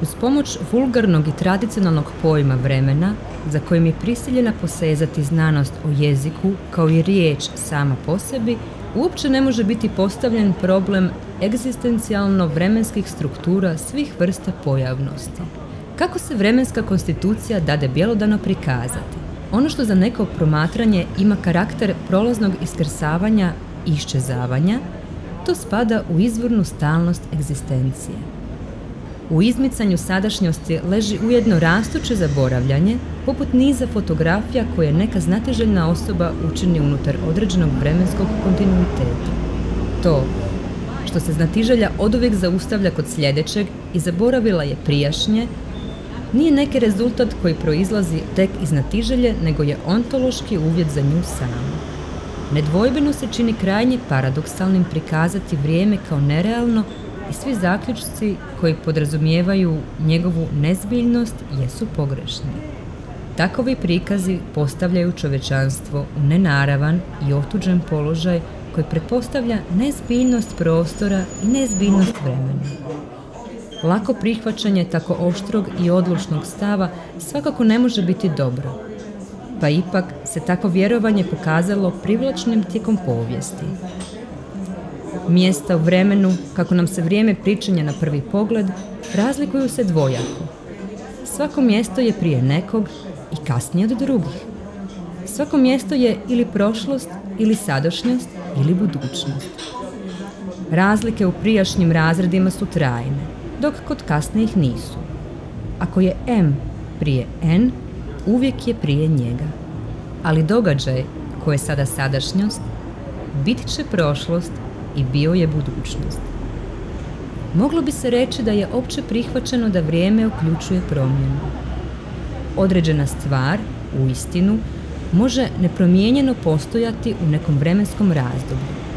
Uz pomoć vulgarnog i tradicionalnog pojma vremena, za kojim je prisiljena posezati znanost o jeziku kao i riječ sama po sebi, uopće ne može biti postavljen problem egzistencijalno vremenskih struktura svih vrsta pojavnosti. Kako se vremenska konstitucija dade bjelodano prikazati? Ono što za neko promatranje ima karakter prolaznog iskrsavanja i iščezavanja, to spada u izvornu stalnost egzistencije. U izmicanju sadašnjosti leži ujedno rastuće zaboravljanje, poput niza fotografija koje neka znatiželjna osoba učini unutar određenog vremenskog kontinuiteta. To što se znatiželja oduvijek zaustavlja kod sljedećeg i zaboravila je prijašnje, nije neki rezultat koji proizlazi tek iz znatiželje, nego je ontološki uvjet za nju samu. Nedvojbeno se čini krajnje paradoksalnim prikazati vrijeme kao nerealno i svi zaključci koji podrazumijevaju njegovu nezbiljnost jesu pogrešni. Takovi prikazi postavljaju čovječanstvo u nenaravan i otuđen položaj koji pretpostavlja nezbiljnost prostora i nezbiljnost vremena. Lako prihvaćanje tako oštrog i odlučnog stava svakako ne može biti dobro, pa ipak se takvo vjerovanje pokazalo privlačnim tijekom povijesti. Mjesta u vremenu, kako nam se vrijeme pričinja na prvi pogled, razlikuju se dvojako. Svako mjesto je prije nekog i kasnije od drugih. Svako mjesto je ili prošlost, ili sadašnjost, ili budućnost. Razlike u prijašnjim razredima su trajne, dok kod kasnijih nisu. Ako je M prije N, uvijek je prije njega. Ali događaj, koji je sada sadašnjost, bit će prošlost i bio je budućnost. Moglo bi se reći da je opće prihvaćeno da vrijeme uključuje promjenu. Određena stvar, uistinu, može nepromijenjeno postojati u nekom vremenskom razdoblju.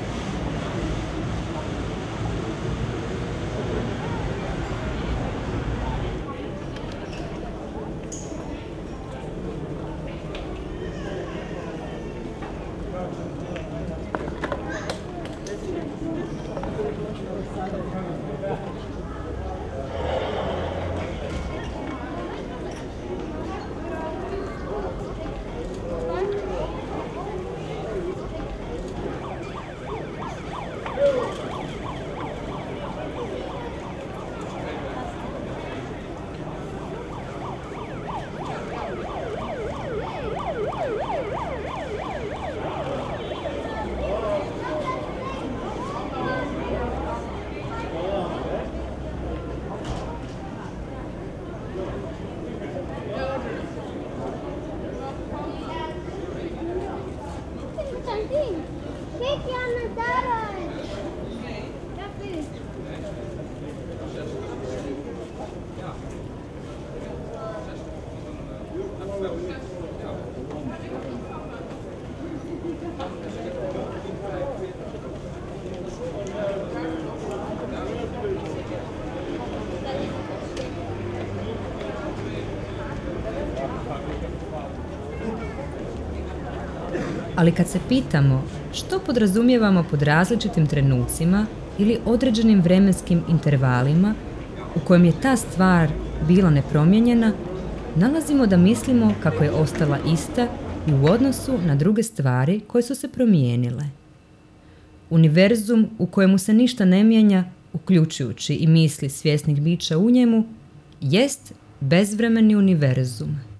Ali kad se pitamo što podrazumijevamo pod različitim trenucima ili određenim vremenskim intervalima u kojem je ta stvar bila nepromijenjena, nalazimo da mislimo kako je ostala ista i u odnosu na druge stvari koje su se promijenile. Univerzum u kojemu se ništa ne mijenja, uključujući i misli svjesnih bića u njemu, jest bezvremeni univerzum.